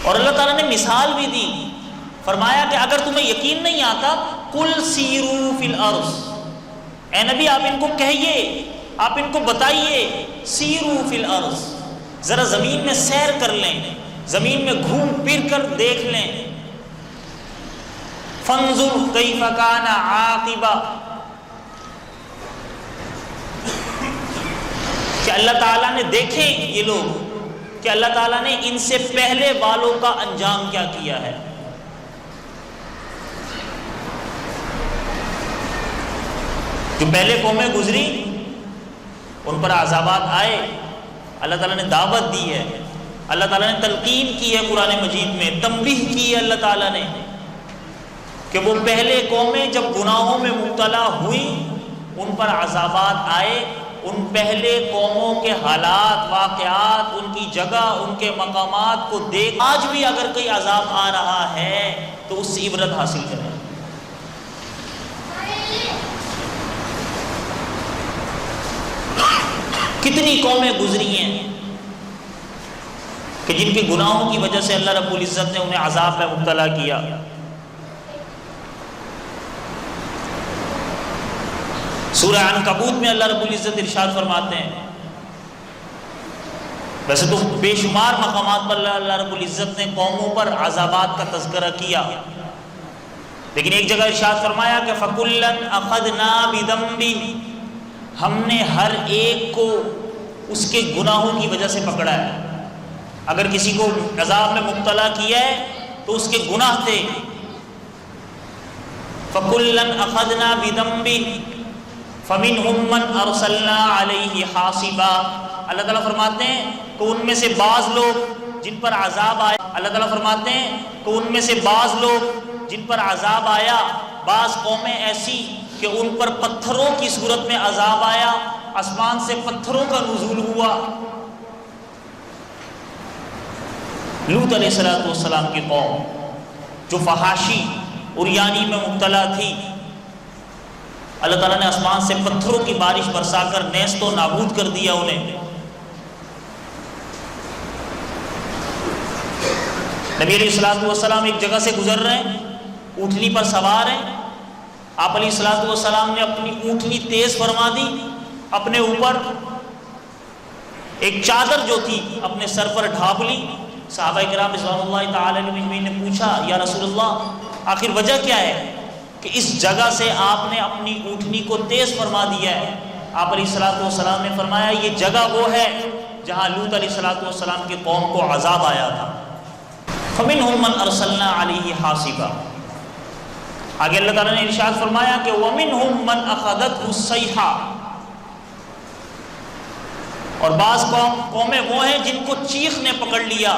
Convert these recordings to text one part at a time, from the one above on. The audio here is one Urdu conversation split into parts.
اور اللہ تعالیٰ نے مثال بھی دی، فرمایا کہ اگر تمہیں یقین نہیں آتا قل سیروا فی الارض، اے نبی آپ ان کو کہیے، آپ ان کو بتائیے، سیروا فی الارض، ذرا زمین میں سیر کر لیں، زمین میں گھوم پھر کر دیکھ لیں، فانظر کیف کان عاقبہ، کہ اللہ تعالیٰ نے دیکھیں یہ لوگ کہ اللہ تعالیٰ نے ان سے پہلے والوں کا انجام کیا کیا ہے۔ جو پہلے قومیں گزری ان پر عذابات آئے، اللہ تعالیٰ نے دعوت دی ہے، اللہ تعالیٰ نے تلقین کی ہے قرآن مجید میں، تنبیہ کی ہے اللہ تعالیٰ نے کہ وہ پہلے قومیں جب گناہوں میں مبتلا ہوئی ان پر عذابات آئے، ان پہلے قوموں کے حالات، واقعات، ان کی جگہ، ان کے مقامات کو دیکھ آج بھی اگر کوئی عذاب آ رہا ہے تو اس سے عبرت حاصل کریں۔ کتنی قومیں گزری ہیں کہ جن کے گناہوں کی وجہ سے اللہ رب العزت نے انہیں عذاب میں مبتلا کیا۔ سورہ عنکبوت میں اللہ رب العزت ارشاد فرماتے ہیں، ویسے تو بے شمار مقامات پر اللہ رب العزت نے قوموں پر عذابات کا تذکرہ کیا، لیکن ایک جگہ ارشاد فرمایا کہ فَكُلًّا أَخَذْنَا بِذَنبِهِ، ہم نے ہر ایک کو اس کے گناہوں کی وجہ سے پکڑا ہے۔ اگر کسی کو عذاب میں مبتلا کیا ہے تو اس کے گناہ تھے۔ فَكُلًّا أَخَذْنَا بِذَنبِهِ فَمِنْهُمْ مَنْ أَرْسَلْنَا عَلَيْهِ حَاصِبًا، اللہ تعالیٰ فرماتے ہیں کہ ان میں سے بعض لوگ جن پر عذاب آیا، اللہ تعالیٰ فرماتے ہیں کہ ان میں سے بعض لوگ جن پر عذاب آیا، بعض قومیں ایسی کہ ان پر پتھروں کی صورت میں عذاب آیا، آسمان سے پتھروں کا نزول ہوا۔ لوط علیہ السلام کی قوم جو فحاشی عریانی میں مبتلا تھی، اللہ تعالیٰ نے آسمان سے پتھروں کی بارش برسا کر نیست و نابود کر دیا انہیں۔ نبی علیہ السلام ایک جگہ سے گزر رہے ہیں، اونٹنی پر سوار ہیں، آپ علیہ السلام نے اپنی اونٹنی تیز فرما دی، اپنے اوپر ایک چادر جو تھی اپنے سر پر ڈھانپ لی۔ صحابہ کرام رضوان اللہ تعالی علیہم نے پوچھا یا رسول اللہ آخر وجہ کیا ہے کہ اس جگہ سے آپ نے اپنی اونٹنی کو تیز فرما دیا ہے؟ آپ علیہ السلام نے فرمایا یہ جگہ وہ ہے جہاں لوط علیہ السلام کی قوم کو عذاب آیا تھا۔ فَمِنْهُمْ مَنْ أَرْسَلْنَا عَلَيْهِ حَاصِبًا، آگے اللہ تعالیٰ نے ارشاد فرمایا کہ وَمِنْهُمْ مَنْ أَخَذَتْهُ الصَّيْحَةُ، اور بعض قومیں وہ ہیں جن کو چیخ نے پکڑ لیا۔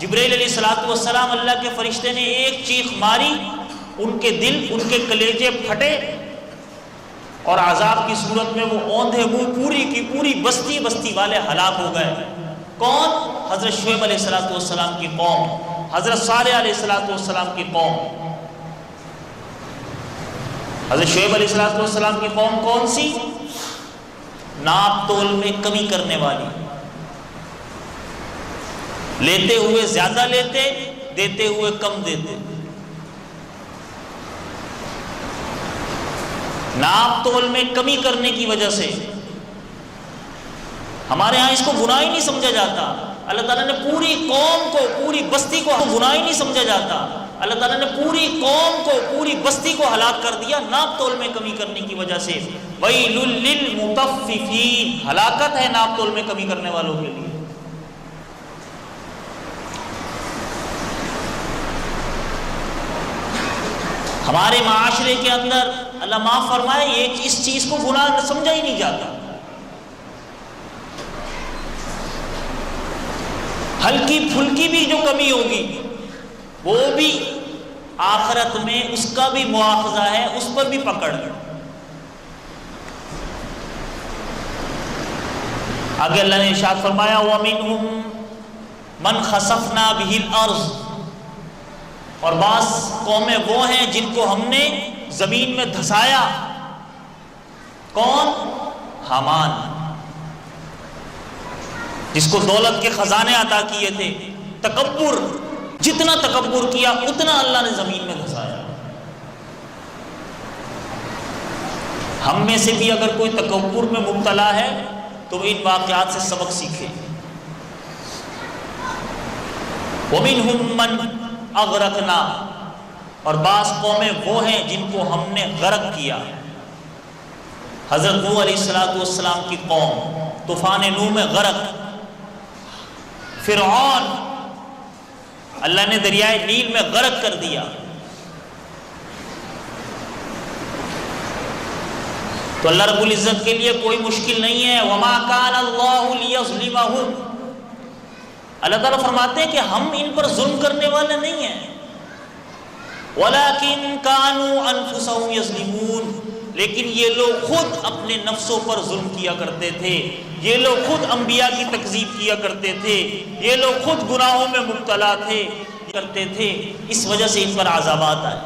جبرائیل علیہ السلام اللہ کے فرشتے نے ایک چیخ ماری، ان کے دل، ان کے کلیجے پھٹے اور عذاب کی صورت میں وہ اوندھے منہ پوری کی پوری بستی والے ہلاک ہو گئے۔ کون؟ حضرت شعیب علیہ السلام کی قوم، حضرت صالح علیہ السلام کی قوم۔ حضرت شعیب علیہ السلام کی قوم کون سی؟ ناپ تول میں کمی کرنے والی، لیتے ہوئے زیادہ لیتے، دیتے ہوئے کم دیتے۔ ناپ تول میں کمی کرنے کی وجہ سے ہمارے ہاں اس کو گناہ ہی نہیں سمجھا جاتا۔ اللہ تعالیٰ نے پوری قوم کو، پوری بستی کو گناہ ہی نہیں سمجھا جاتا۔ اللہ تعالیٰ نے پوری قوم کو، پوری بستی کو ہلاک کر دیا ناپ تول میں کمی کرنے کی وجہ سے۔ وَيْلٌ لِّلْمُطَفِّفِينَ، ہلاکت ہے ناپ تول میں کمی کرنے والوں کے لیے۔ ہمارے معاشرے کے اندر اللہ معاف فرمائے یہ اس چیز کو گناہ سمجھا ہی نہیں جاتا۔ ہلکی پھلکی بھی جو کمی ہوگی وہ بھی آخرت میں اس کا بھی مواخذہ ہے، اس پر بھی پکڑ ہے۔ آگے اللہ نے ارشاد فرمایا وَمِنْهُمْ مَنْ خَسَفْنَا بِهِ الْأَرْضِ، اور بعض قومیں وہ ہیں جن کو ہم نے زمین میں دھسایا۔ کون؟ حامان، جس کو دولت کے خزانے عطا کیے تھے، تکبر، جتنا تکبر کیا اتنا اللہ نے زمین میں دھسایا۔ ہم میں سے بھی اگر کوئی تکبر میں مبتلا ہے تو ان واقعات سے سبق سیکھے۔ وَمِنْهُمْ مَنْ أَغْرَقْنَا، اور بعض قومیں وہ ہیں جن کو ہم نے غرق کیا۔ حضرت نوح علیہ السلام کی قوم طوفان نوح میں غرق، فرعون اللہ نے دریائے نیل میں غرق کر دیا۔ تو اللہ رب العزت کے لیے کوئی مشکل نہیں ہے۔ وَمَا كَانَ اللَّهُ لِيَظْلِمَهُمْ، اللہ تعالیٰ فرماتے ہیں کہ ہم ان پر ظلم کرنے والے نہیں ہیں، وَلَكِنْ كَانُوا أَنفُسَهُمْ يَظْلِمُونَ، لیکن یہ لوگ خود اپنے نفسوں پر ظلم کیا کرتے تھے، یہ لوگ خود انبیاء کی تکذیب کیا کرتے تھے، یہ لوگ خود گناہوں میں مبتلا تھے کرتے تھے، اس وجہ سے ان پر عذابات آئے۔